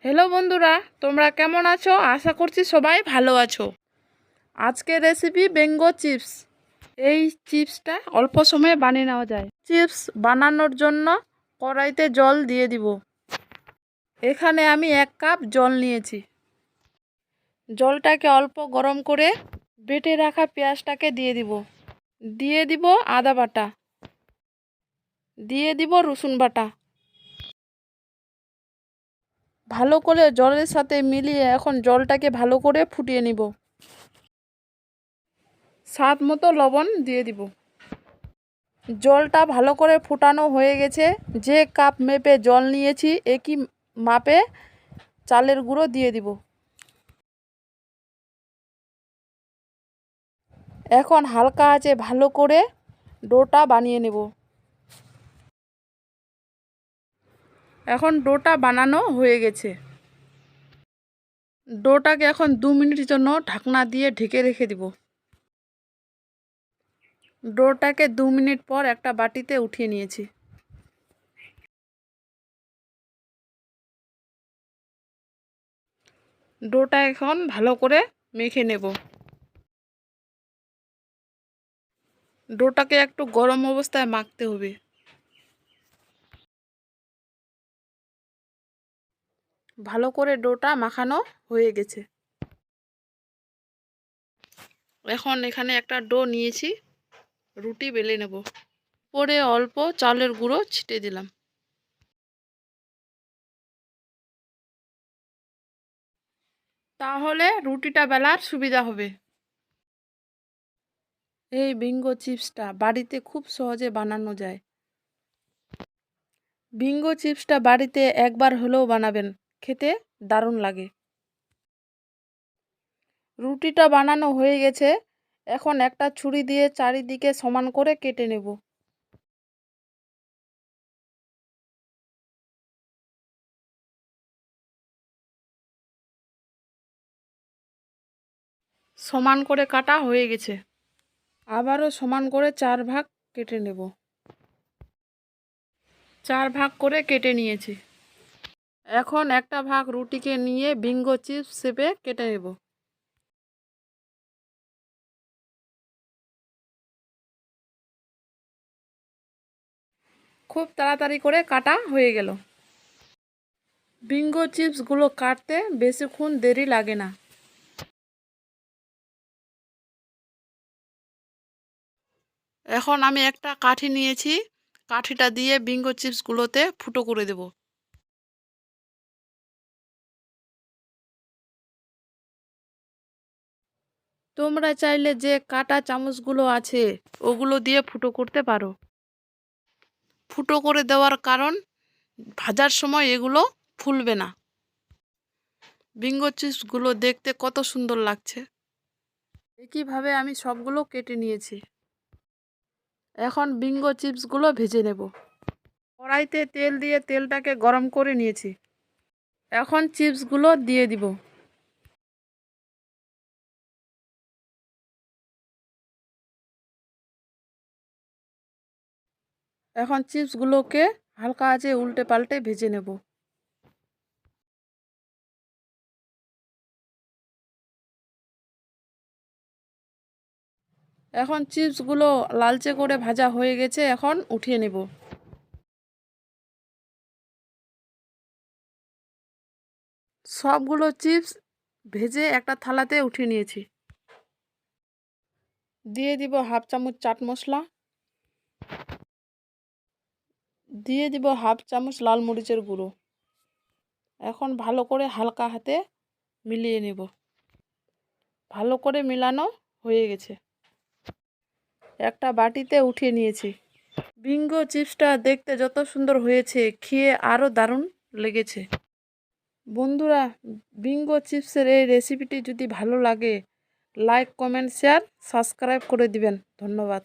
Hello বন্ধুরা, তোমরা কেমন আছো? আশা করছি সবাই ভালো আছো। আজকের রেসিপি বেঙ্গো চিপস। এই চিপসটা অল্প সময়ে বানিয়ে নেওয়া যায়। চিপস বানানোর জন্য কড়াইতে জল দিয়ে দিব। এখানে আমি 1 কাপ জল নিয়েছি। জলটাকে অল্প গরম করে বেটে রাখা পেঁয়াজটাকে দিয়ে দিব। দিয়ে দিব আদা বাটা, দিয়ে দিব রসুন বাটা। ভালো করে জলের সাথে মিলিয়ে এখন জলটাকে ভালো করে ফুটিয়ে নিব। স্বাদ মতো লবণ দিয়ে দিব। জলটা ভালো করে ফুটানো হয়ে গেছে। যে কাপ মেপে জল নিয়েছি একই মাপে চালের গুঁড়ো দিয়ে দিব। এখন হালকা আঁচে ভালো করে ডোটা বানিয়ে নেব। এখন ডোটা বানানো হয়ে গেছে। ডোটাকে এখন 2 মিনিটের জন্য ঢাকনা দিয়ে ঢেকে রেখে দিব। ডোটাকে 2 মিনিট পর একটা বাটিতে উঠিয়ে নিয়েছি। ডোটা এখন ভালো করে মেখে নেব। ডোটাকে একটু গরম অবস্থায় মাখতে হবে। ভালো করে ডোটা মাখানো হয়ে গেছে। এখন এখানে একটা ডো নিয়েছি, রুটি বেলে নেব। পরে অল্প চালের গুঁড়ো ছিটে দিলাম। তাহলে রুটিটা বেলার সুবিধা হবে। এই বিঙ্গো চিপসটা বাড়িতে খুব সহজে বানানো যায়। বিঙ্গো চিপসটা বাড়িতে একবার হলেও বানাবেন, খেতে দারুণ লাগে। রুটিটা বানানো হয়ে গেছে। এখন একটা ছুরি দিয়ে চারিদিকে সমান করে কেটে নেব। সমান করে কাটা হয়ে গেছে। আবারও সমান করে 4 ভাগ কেটে নেব। 4 ভাগ করে কেটে নিয়েছি। এখন একটা ভাগ রুটিকে নিয়ে বিঙ্গো চিপস শেপে কেটে নেব। খুব তাড়াতাড়ি করে কাটা হয়ে গেল। বিঙ্গো চিপসগুলো কাটতে বেশিক্ষণ দেরি লাগে না। এখন আমি একটা কাঠি নিয়েছি, কাঠিটা দিয়ে বিঙ্গো চিপসগুলোতে ফুটো করে দেব। তোমরা চাইলে যে কাটা চামচগুলো আছে ওগুলো দিয়ে ফুটো করতে পারো। ফুটো করে দেওয়ার কারণ ভাজার সময় এগুলো ফুলবে না। বিঙ্গো চিপসগুলো দেখতে কত সুন্দর লাগছে। একইভাবে আমি সবগুলো কেটে নিয়েছি। এখন বিঙ্গো চিপসগুলো ভেজে নেব। কড়াইতে তেল দিয়ে তেলটাকে গরম করে নিয়েছি। এখন চিপসগুলো দিয়ে দিব। এখন চিপসগুলোকে হালকা আঁচে উল্টে পাল্টে ভেজে নেব। এখন চিপসগুলো লালচে করে ভাজা হয়ে গেছে, এখন উঠিয়ে নেব। সবগুলো চিপস ভেজে একটা থালাতে উঠিয়ে নিয়েছি। দিয়ে দিব হাফ চামচ চাট মশলা, দিয়ে দিব হাফ চামচ লাল মরিচের গুঁড়ো। এখন ভালো করে হালকা হাতে মিলিয়ে নেব। ভালো করে মেলানো হয়ে গেছে। একটা বাটিতে উঠিয়ে নিয়েছি। বিঙ্গো চিপসটা দেখতে যত সুন্দর হয়েছে, খেয়ে আরও দারুণ লেগেছে। বন্ধুরা, বিঙ্গো চিপসের এই রেসিপিটি যদি ভালো লাগে, লাইক, কমেন্ট, শেয়ার, সাবস্ক্রাইব করে দিবেন। ধন্যবাদ।